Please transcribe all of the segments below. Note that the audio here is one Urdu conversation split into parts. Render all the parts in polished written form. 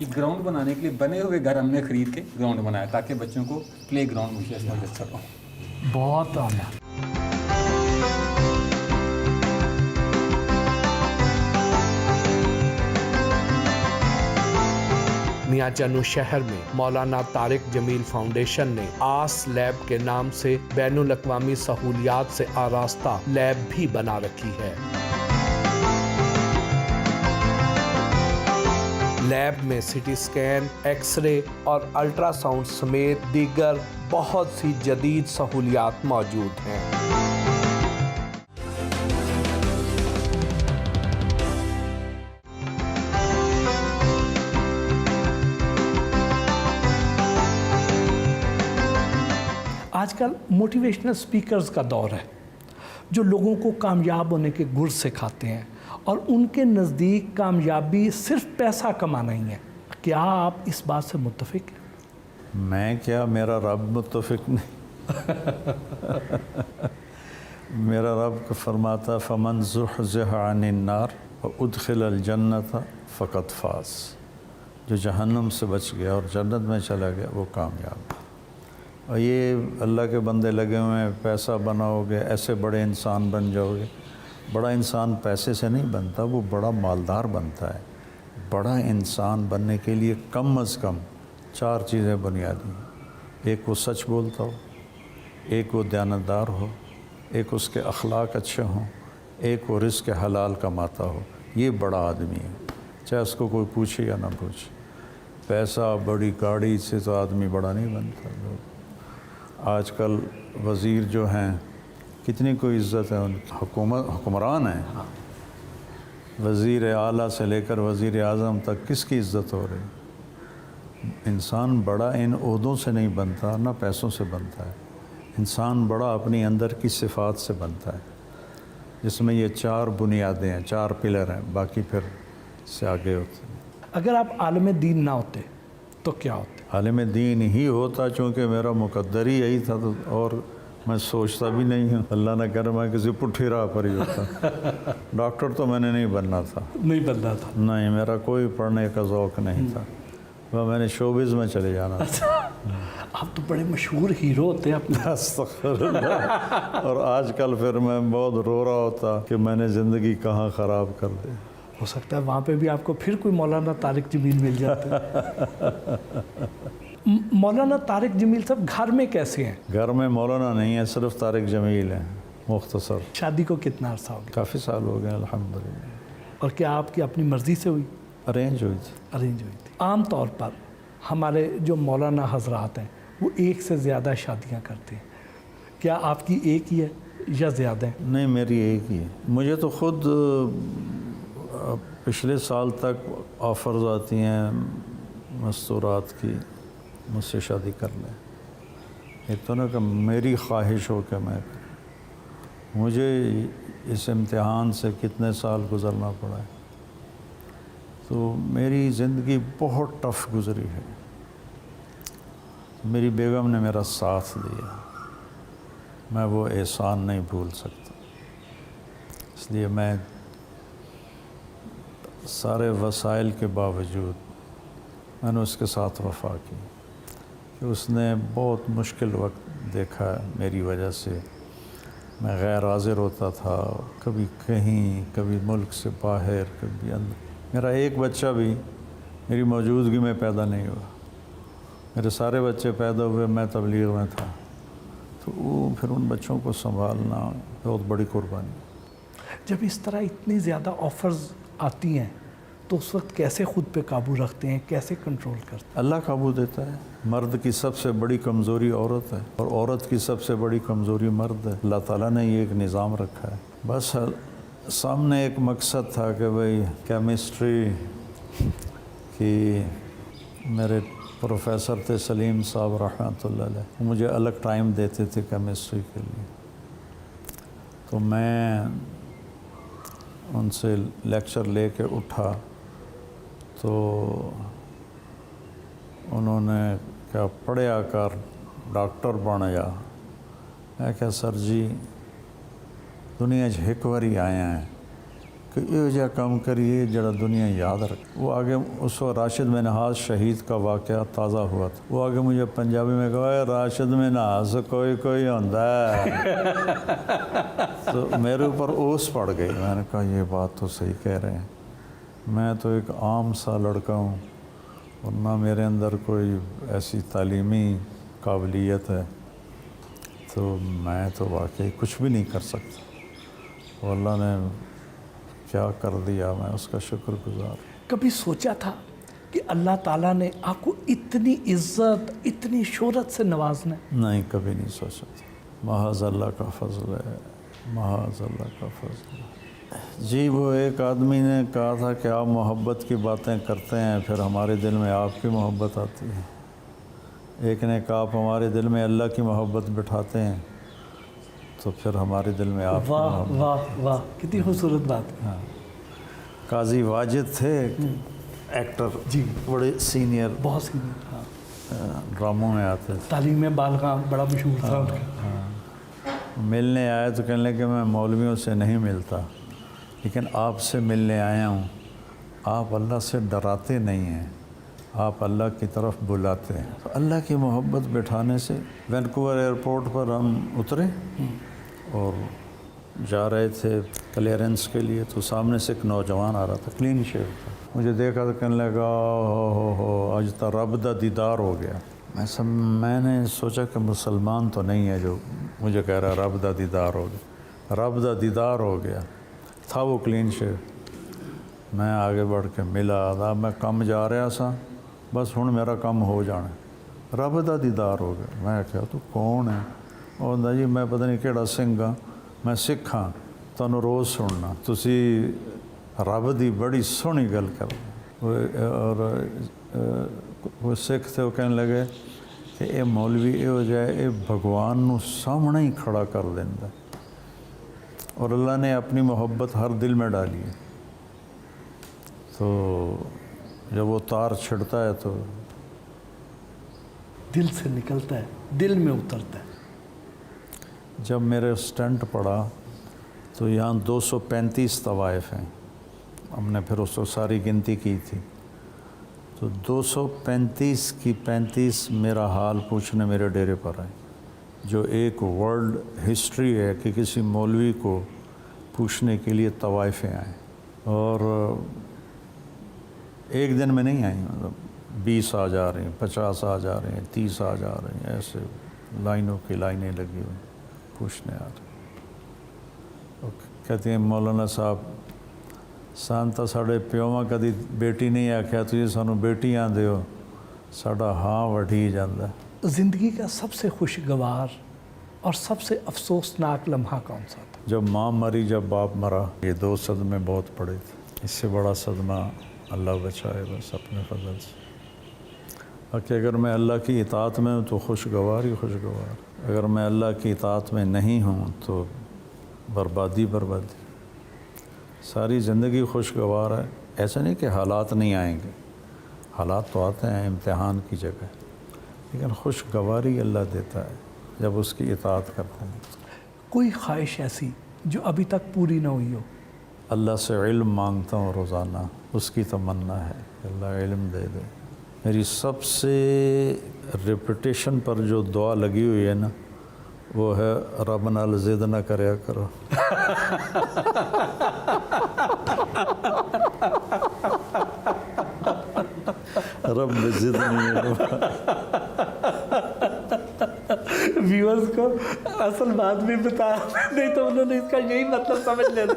یہ گراؤنڈ بنانے کے لیے بنے ہوئے گھر ہم نے خرید کے گراؤنڈ بنایا تاکہ بچوں کو پلے گراؤنڈ مجھے سمجھ سکوں. بہت اعلیٰ. نیاجانو شہر میں مولانا طارق جمیل فاؤنڈیشن نے آس لیب کے نام سے بین الاقوامی سہولیات سے آراستہ لیب بھی بنا رکھی ہے. لیب میں C T scan, X ray اور الٹرا ساؤنڈ سمیت دیگر بہت سی جدید سہولیات موجود ہیں. آج کل موٹیویشنل سپیکرز کا دور ہے جو لوگوں کو کامیاب ہونے کے گر سکھاتے ہیں اور ان کے نزدیک کامیابی صرف پیسہ کمانا ہی ہے. کیا آپ اس بات سے متفق ہیں؟ میں کیا، میرا رب متفق نہیں. میرا رب فرماتا فمن زحزح عن النار وادخل الجنت فقد فاز. جو جہنم سے بچ گیا اور جنت میں چلا گیا وہ کامیاب. اور یہ اللہ کے بندے لگے ہوئے ہیں پیسہ بناؤ گے ایسے بڑے انسان بن جاؤ گے. بڑا انسان پیسے سے نہیں بنتا، وہ بڑا مالدار بنتا ہے. بڑا انسان بننے کے لیے کم از کم 4 چیزیں بنیادی ہیں. ایک وہ سچ بولتا ہو، ایک وہ دیانتدار ہو، ایک اس کے اخلاق اچھے ہوں، ایک وہ رزق حلال کماتا ہو. یہ بڑا آدمی ہے، چاہے اس کو کوئی پوچھے یا نہ پوچھے. پیسہ بڑی گاڑی سے تو آدمی بڑا نہیں بنتا. آج کل وزیر جو ہیں کتنی کوئی عزت ہے ان کی. حکمران ہیں، وزیر اعلیٰ سے لے کر وزیر اعظم تک کس کی عزت ہو رہی. انسان بڑا ان عہدوں سے نہیں بنتا، نہ پیسوں سے بنتا ہے. انسان بڑا اپنی اندر کی صفات سے بنتا ہے، جس میں یہ 4 بنیادیں ہیں، 4 پلر ہیں، باقی پھر سے آگے ہوتے ہیں. اگر آپ عالم دین نہ ہوتے تو کیا ہوتے؟ عالم دین ہی ہوتا، چونکہ میرا مقدر ہی یہی تھا. اور میں سوچتا بھی نہیں ہوں، اللہ نہ کرے میں کسی پٹھی راہ پر ہی ہوتا. ڈاکٹر تو میں نے نہیں بننا تھا. نہیں بننا تھا. نہیں، میرا کوئی پڑھنے کا ذوق نہیں تھا. میں نے شوبز میں چلے جانا تھا. آپ تو بڑے مشہور ہیرو ہوتے ہیں اپنے. استغفر اللہ. اور آج کل پھر میں بہت رو رہا ہوتا کہ میں نے زندگی کہاں خراب کر دی. ہو سکتا ہے وہاں پہ بھی آپ کو پھر کوئی مولانا طارق جمیل مل جاتا ہے. مولانا طارق جمیل صاحب گھر میں کیسے ہیں؟ گھر میں مولانا نہیں ہے، صرف طارق جمیل ہیں. مختصر. شادی کو کتنا عرصہ ہو گیا؟ کافی سال ہو گئے الحمدللہ. اور کیا آپ کی اپنی مرضی سے ہوئی؟ ارینج ہوئی تھی. ارینج ہوئی تھی. عام طور پر ہمارے جو مولانا حضرات ہیں وہ ایک سے زیادہ شادیاں کرتے ہیں. کیا آپ کی ایک ہی ہے یا زیادہ ہیں؟ نہیں، میری ایک ہی ہے. مجھے تو خود پچھلے سال تک آفرز آتی ہیں مستورات کی، مجھ سے شادی کر لیں. ایک تو نا کہ میری خواہش ہو کہ میں مجھے اس امتحان سے کتنے سال گزرنا پڑا ہے. تو میری زندگی بہت ٹف گزری ہے. میری بیگم نے میرا ساتھ دیا، میں وہ احسان نہیں بھول سکتا. اس لیے میں سارے وسائل کے باوجود میں نے اس کے ساتھ وفا کی کہ اس نے بہت مشکل وقت دیکھا میری وجہ سے. میں غیر حاضر ہوتا تھا، کبھی کہیں، کبھی ملک سے باہر، کبھی اندر. میرا ایک بچہ بھی میری موجودگی میں پیدا نہیں ہوا. میرے سارے بچے پیدا ہوئے میں تبلیغ میں تھا. تو وہ پھر ان بچوں کو سنبھالنا بہت بڑی قربانی. جب اس طرح اتنی زیادہ آفرز آتی ہیں تو اس وقت کیسے خود پہ قابو رکھتے ہیں، کیسے کنٹرول کرتے ہیں؟ اللہ قابو دیتا ہے. مرد کی سب سے بڑی کمزوری عورت ہے اور عورت کی سب سے بڑی کمزوری مرد ہے. اللہ تعالیٰ نے یہ ایک نظام رکھا ہے. بس سامنے ایک مقصد تھا کہ بھئی کیمسٹری کی، میرے پروفیسر تھے سلیم صاحب رحمۃ اللہ علیہ، وہ مجھے الگ ٹائم دیتے تھے کیمسٹری کے لیے. تو میں ان سے لیکچر لے کے اٹھا تو انہوں نے کیا پڑھیا کر ڈاکٹر بن جا. میں کہا سر جی دنیا ایک واری آیا ہیں، کہ یہ جا کام کریے جڑا دنیا یاد رکھ. وہ آگے اس وقت راشد منہاس شہید کا واقعہ تازہ ہوا تھا. وہ آگے مجھے پنجابی میں کہا اے راشد منہاس کوئی کوئی ہوتا ہے. تو میرے اوپر اوس پڑ گئی. میں نے کہا یہ بات تو صحیح کہہ رہے ہیں, میں تو ایک عام سا لڑکا ہوں اور نہ میرے اندر کوئی ایسی تعلیمی قابلیت ہے, تو میں تو واقعی کچھ بھی نہیں کر سکتا. اور اللہ نے کیا کر دیا, میں اس کا شکر گزار. کبھی سوچا تھا کہ اللہ تعالیٰ نے آپ کو اتنی عزت, اتنی شہرت سے نوازنا ہے؟ نہیں, کبھی نہیں سوچا تھا. محض اللہ کا فضل ہے, محض اللہ کا فضل ہے. جی وہ ایک آدمی نے کہا تھا کہ آپ محبت کی باتیں کرتے ہیں پھر ہمارے دل میں آپ کی محبت آتی ہے. ایک نے کہا آپ ہمارے دل میں اللہ کی محبت بٹھاتے ہیں تو پھر ہمارے دل میں آپ کی واہ محبت. واہ واہ, کتنی خوبصورت بات ہے. ہاں, قاضی واجد تھے ایکٹر, جی بڑے سینئر, بہت سی. ہاں, ڈراموں میں آتے تھے. تعلیم بالغاں بڑا مشہور تھا ان کا. ملنے آئے تو کہنے لگے کہ میں مولویوں سے نہیں ملتا لیکن آپ سے ملنے آیا ہوں. آپ اللہ سے ڈراتے نہیں ہیں, آپ اللہ کی طرف بلاتے ہیں. تو اللہ کی محبت بٹھانے سے وینکوور ایئرپورٹ پر ہم اترے اور جا رہے تھے کلیئرنس کے لیے, تو سامنے سے ایک نوجوان آ رہا تھا, کلین شیو تھا. مجھے دیکھا تو کہنے لگا ہو آج تو رب دا دیدار ہو گیا. میں نے سوچا کہ مسلمان تو نہیں ہے جو مجھے کہہ رہا رب دا دیدار ہو گیا. رب دا دیدار ہو گیا تھا وہ کلین شیو. میں آگے بڑھ کے ملا, آدھا میں کم جا رہا سا, بس ہوں میرا کم ہو جانا, رب دا دیدار ہو گیا. میں کہا تو کون ہے؟ اور کہا جی میں پتہ نہیں کہڑا سنگھ ہاں, میں سکھ ہاں, تانوں روز سننا, تسی رب دی بڑی سونی گل کر. اور وہ سکھ تھے, وہ کہنے لگے کہ اے مولوی یہ ہو جائے اے بھگوان نو سامنے ہی کھڑا کر دیندا, اور اللہ نے اپنی محبت ہر دل میں ڈالی ہے. تو جب وہ تار چھڑتا ہے تو دل سے نکلتا ہے, دل میں اترتا ہے. جب میرے اسٹنٹ پڑا تو یہاں 235 طوائف ہیں. ہم نے پھر اس کو ساری گنتی کی تھی, تو 235 کی 35 میرا حال پوچھنے میرے ڈیرے پر آئے, جو ایک ورلڈ ہسٹری ہے کہ کسی مولوی کو پوچھنے کے لیے طوائفیں آئیں. اور ایک دن میں نہیں آئیں, مطلب 20 آ جا رہے ہیں, 50 آ جا رہے ہیں, 30 آ جا رہے ہیں, ایسے لائنوں کی لائنیں لگی ہوئی پوچھنے آ رہے ہیں. کہتے ہیں مولانا صاحب سان تو ساڑے پیوواں کدی بیٹی نہیں آکھیا, تجھے سانو بیٹی آندے ہو, ساڑا ہاں وٹھی جاندہ. زندگی کا سب سے خوشگوار اور سب سے افسوسناک لمحہ کون سا تھا؟ جب ماں مری, جب باپ مرا, یہ 2 صدمے بہت پڑے تھے. اس سے بڑا صدمہ اللہ بچائے بس اپنے فضل سے. کہ اگر میں اللہ کی اطاعت میں ہوں تو خوشگوار ہی خوشگوار, اگر میں اللہ کی اطاعت میں نہیں ہوں تو بربادی بربادی. ساری زندگی خوشگوار ہے, ایسا نہیں کہ حالات نہیں آئیں گے, حالات تو آتے ہیں امتحان کی جگہ, لیکن خوشگواری اللہ دیتا ہے جب اس کی اطاعت کرتے ہیں. کوئی خواہش ایسی جو ابھی تک پوری نہ ہوئی ہو؟ اللہ سے علم مانگتا ہوں روزانہ, اس کی تمنا ہے کہ اللہ علم دے دے. میری سب سے ریپیٹیشن پر جو دعا لگی ہوئی ہے نا, وہ ہے رب نال ضد نہ کریا کرو. رب ضد نہیں ہے. ویورز کو اصل بات بھی بتا, نہیں تو انہوں نے اس کا یہی مطلب سمجھ لینا.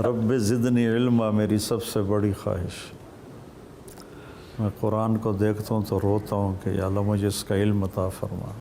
رب زدنی علما میری سب سے بڑی خواہش. میں قرآن کو دیکھتا ہوں تو روتا ہوں کہ یا اللہ مجھے اس کا علم عطا فرما.